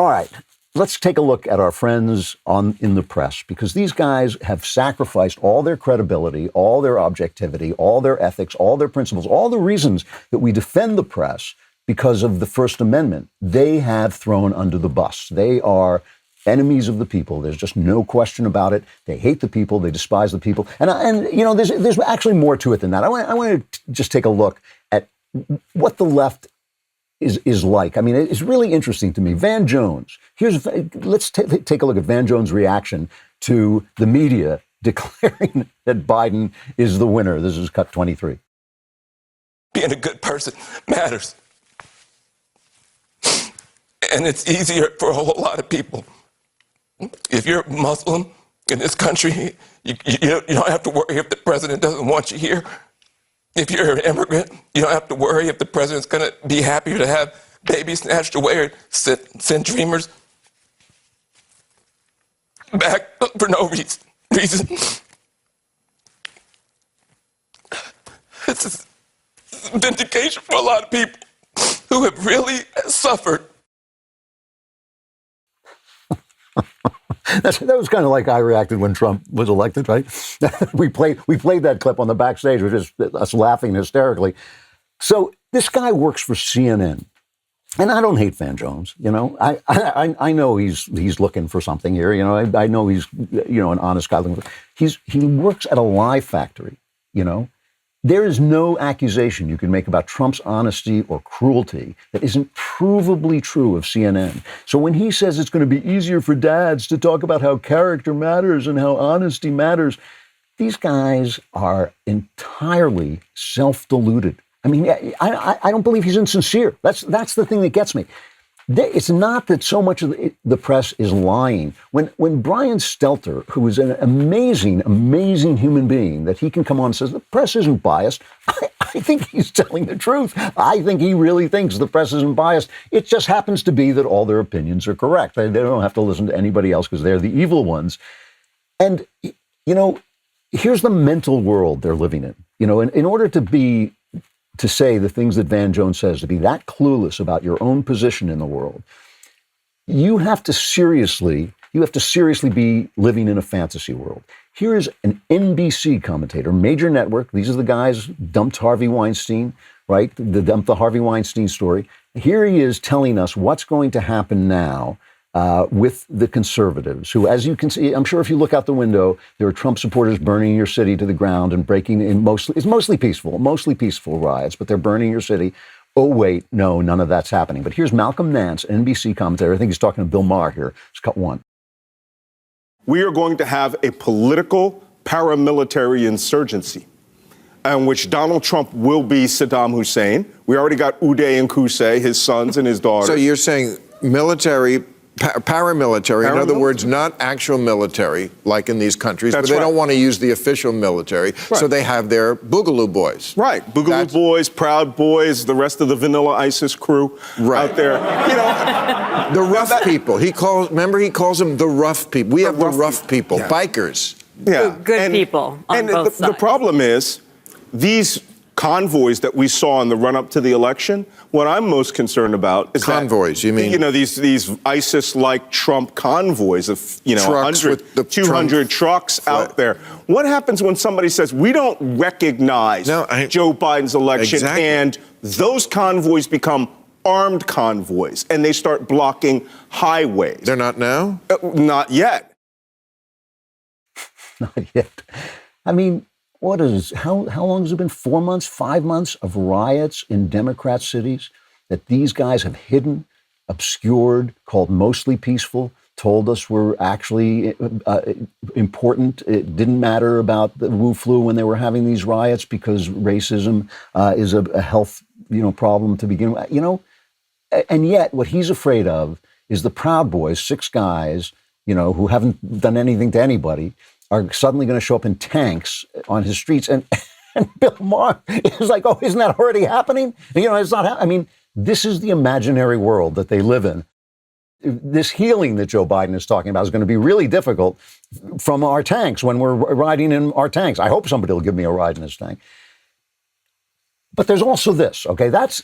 All right, let's take a look at our friends in the press, because these guys have sacrificed all their credibility, all their objectivity, all their ethics, all their principles, all the reasons that we defend the press because of the First Amendment. They have thrown under the bus. They are enemies of the people. There's just no question about it. They hate the people. They despise the people. And you know, there's actually more to it than that. I want to just take a look at what the left is like. I mean, it's really interesting to me. Van Jones. Let's take a look at Van Jones' reaction to the media declaring that Biden is the winner. This is cut 23. Being a good person matters. And it's easier for a whole lot of people. If you're Muslim in this country, you don't have to worry if the president doesn't want you here. If you're an immigrant, you don't have to worry if the president's going to be happier to have babies snatched away or send dreamers back for no reason. This is vindication for a lot of people who have really suffered. That was kind of like I reacted when Trump was elected, right? we played that clip on the backstage, which is us laughing hysterically. So this guy works for CNN, and I don't hate Van Jones. You know, I know he's looking for something here. You know, I know he's an honest guy. He works at a lie factory. You know, there is no accusation you can make about Trump's honesty or cruelty that isn't provably true of CNN. So when he says it's going to be easier for dads to talk about how character matters and how honesty matters, these guys are entirely self-deluded. I mean, I don't believe he's insincere. That's the thing that gets me. It's not that so much of the press is lying. When Brian Stelter, who is an amazing, amazing human being, that he can come on and says the press isn't biased, I think he's telling the truth. I think he really thinks the press isn't biased. It just happens to be that all their opinions are correct. They don't have to listen to anybody else because they're the evil ones. And, you know, here's the mental world they're living in. You know, in order to say the things that Van Jones says, to be that clueless about your own position in the world, you have to seriously be living in a fantasy world. Here is an NBC commentator, major network. These are the guys dumped Harvey Weinstein, right? Dumped the Harvey Weinstein story. Here he is telling us what's going to happen now with the conservatives, who, as you can see, I'm sure if you look out the window, there are Trump supporters burning your city to the ground and breaking in it's mostly peaceful riots, but they're burning your city. Oh, wait, no, none of that's happening. But here's Malcolm Nance, NBC commentator. I think he's talking to Bill Maher here. It's cut one. We are going to have a political paramilitary insurgency in which Donald Trump will be Saddam Hussein. We already got Uday and Qusay, his sons and his daughters. So you're saying military, paramilitary, in other words, not actual military like in these countries, but they don't want to use the official military, so they have their Boogaloo Boys. Right, Boogaloo Boys, Proud Boys, the rest of the vanilla ISIS crew out there. You know, the rough people. He calls them the rough people. We have the rough people, bikers. Yeah, good people on both sides. The problem is these convoys that we saw in the run-up to the election, what I'm most concerned about is convoys, you mean? You know, these ISIS-like Trump convoys of, 100, 200 trucks out there. What happens when somebody says, we don't recognize Joe Biden's election, and those convoys become armed convoys, and they start blocking highways? They're not now? Not yet. Not yet. I mean, how long has it been? 4 months, 5 months of riots in Democrat cities that these guys have hidden, obscured, called mostly peaceful, told us were actually important. It didn't matter about the Wu flu when they were having these riots because racism is a health problem to begin with. And yet what he's afraid of is the Proud Boys, 6 guys, who haven't done anything to anybody, are suddenly going to show up in tanks on his streets. And Bill Maher is like, oh, isn't that already happening? It's not. I mean, this is the imaginary world that they live in. This healing that Joe Biden is talking about is going to be really difficult from our tanks when we're riding in our tanks. I hope somebody will give me a ride in this tank. But there's also this, okay? That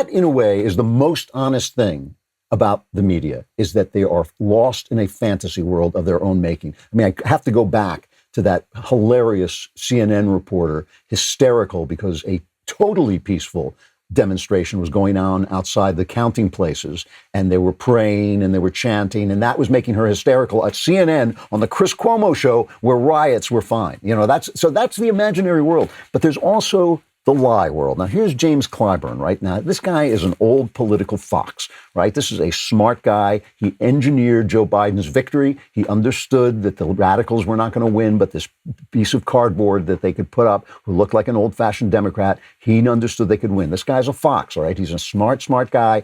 in a way is the most honest thing about the media is that they are lost in a fantasy world of their own making. I mean, I have to go back to that hilarious CNN reporter, hysterical because a totally peaceful demonstration was going on outside the counting places, and they were praying and they were chanting, and that was making her hysterical at CNN on the Chris Cuomo show where riots were fine. You know, that's the imaginary world. But there's also the lie world. Now, here's James Clyburn, right? Now, this guy is an old political fox, right? This is a smart guy. He engineered Joe Biden's victory. He understood that the radicals were not going to win, but this piece of cardboard that they could put up who looked like an old-fashioned Democrat, he understood they could win. This guy's a fox, all right? He's a smart guy.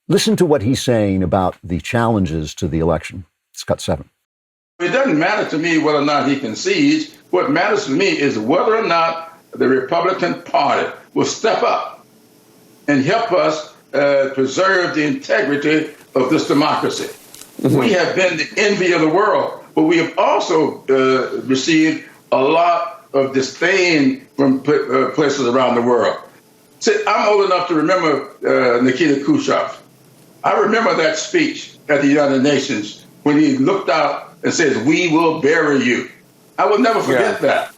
Listen to what he's saying about the challenges to the election. It's cut 7. It doesn't matter to me whether or not he concedes. What matters to me is whether or not the Republican Party will step up and help us preserve the integrity of this democracy. Mm-hmm. We have been the envy of the world, but we have also received a lot of disdain from places around the world. See, I'm old enough to remember Nikita Khrushchev. I remember that speech at the United Nations when he looked out and says, "We will bury you." I will never forget that.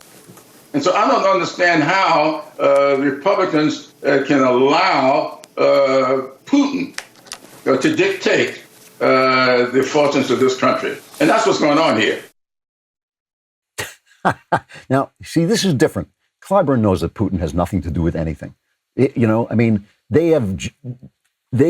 And so I don't understand how Republicans can allow Putin to dictate the fortunes of this country. And that's what's going on here. Now, see, this is different. Clyburn knows that Putin has nothing to do with anything. They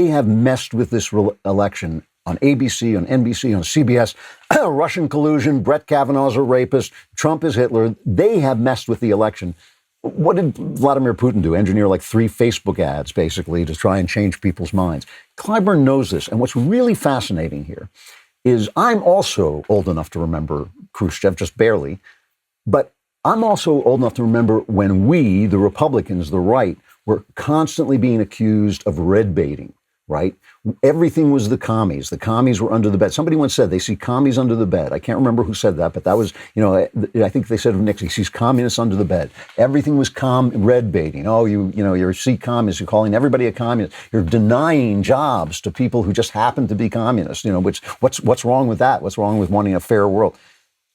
have messed with this election on ABC, on NBC, on CBS, Russian collusion, Brett Kavanaugh's a rapist, Trump is Hitler. They have messed with the election. What did Vladimir Putin do? Engineer like 3 Facebook ads, basically, to try and change people's minds. Clyburn knows this. And what's really fascinating here is I'm also old enough to remember Khrushchev, just barely, but I'm also old enough to remember when we, the Republicans, the right, were constantly being accused of red baiting. Right? Everything was the commies. The commies were under the bed. Somebody once said they see commies under the bed. I can't remember who said that, but that was, I think they said of Nixon, he sees communists under the bed. Everything was red baiting. Oh, you see communists. You're calling everybody a communist. You're denying jobs to people who just happen to be communists. What's wrong with that? What's wrong with wanting a fair world?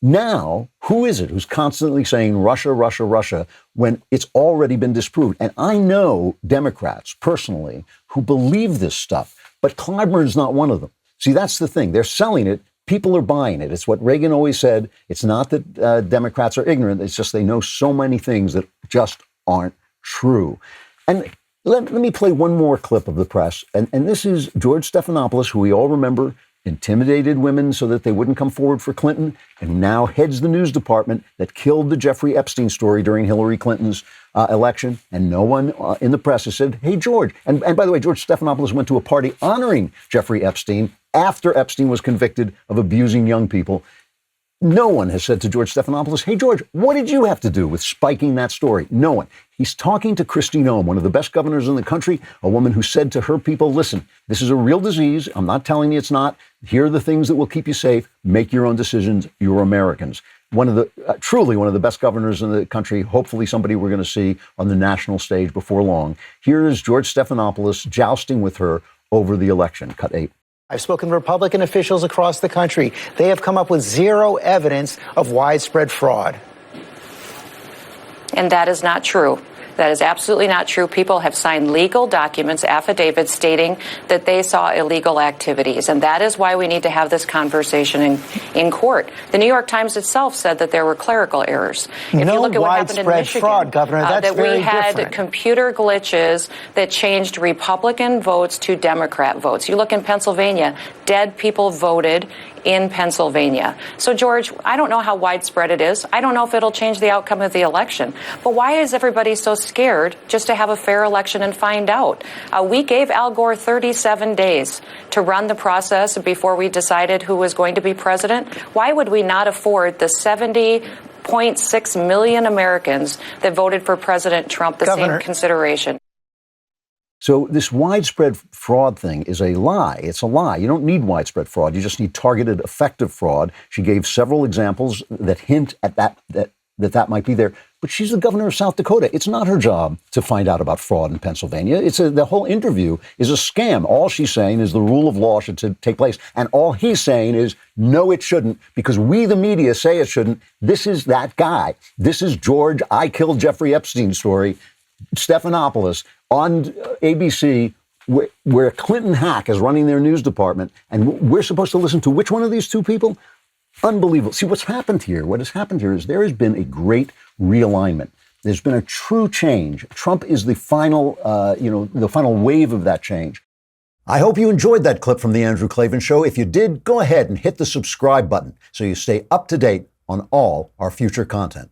Now, who is it who's constantly saying Russia, Russia, Russia, when it's already been disproved? And I know Democrats, personally, who believe this stuff, but Clyburn's not one of them. See, that's the thing. They're selling it. People are buying it. It's what Reagan always said. It's not that Democrats are ignorant. It's just they know so many things that just aren't true. And let me play one more clip of the press. And this is George Stephanopoulos, who we all remember intimidated women so that they wouldn't come forward for Clinton, and now heads the news department that killed the Jeffrey Epstein story during Hillary Clinton's election. And no one in the press has said, hey, George. And by the way, George Stephanopoulos went to a party honoring Jeffrey Epstein after Epstein was convicted of abusing young people. No one has said to George Stephanopoulos, hey, George, what did you have to do with spiking that story? No one. He's talking to Kristi Noem, one of the best governors in the country, a woman who said to her people, listen, this is a real disease. I'm not telling you it's not. Here are the things that will keep you safe. Make your own decisions. You're Americans. Truly one of the best governors in the country. Hopefully somebody we're going to see on the national stage before long. Here is George Stephanopoulos jousting with her over the election. Cut 8. I've spoken to Republican officials across the country. They have come up with zero evidence of widespread fraud. And that is not true. That is absolutely not true. People have signed legal documents, affidavits stating that they saw illegal activities. And that is why we need to have this conversation in court. The New York Times itself said that there were clerical errors. If you look at what happened in Michigan, fraud, Governor, that's that we had computer glitches that changed Republican votes to Democrat votes. You look in Pennsylvania, dead people voted in Pennsylvania. So, George, I don't know how widespread it is. I don't know if it'll change the outcome of the election. But why is everybody so scared just to have a fair election and find out? We gave Al Gore 37 days to run the process before we decided who was going to be president. Why would we not afford the 70.6 million Americans that voted for President Trump the same consideration? So this widespread fraud thing is a lie. It's a lie. You don't need widespread fraud. You just need targeted, effective fraud. She gave several examples that hint at that might be there. but she's the governor of South Dakota. It's not her job to find out about fraud in Pennsylvania. The whole interview is a scam. All she's saying is the rule of law should take place. And all he's saying is, no, it shouldn't, because we, the media, say it shouldn't. This is that guy. This is George, I killed Jeffrey Epstein story, Stephanopoulos on ABC, where Clinton hack is running their news department. And we're supposed to listen to which one of these two people? Unbelievable. See, what has happened here is there has been a great realignment. There's been a true change. Trump is the final, the final wave of that change. I hope you enjoyed that clip from The Andrew Klavan Show. If you did, go ahead and hit the subscribe button so you stay up to date on all our future content.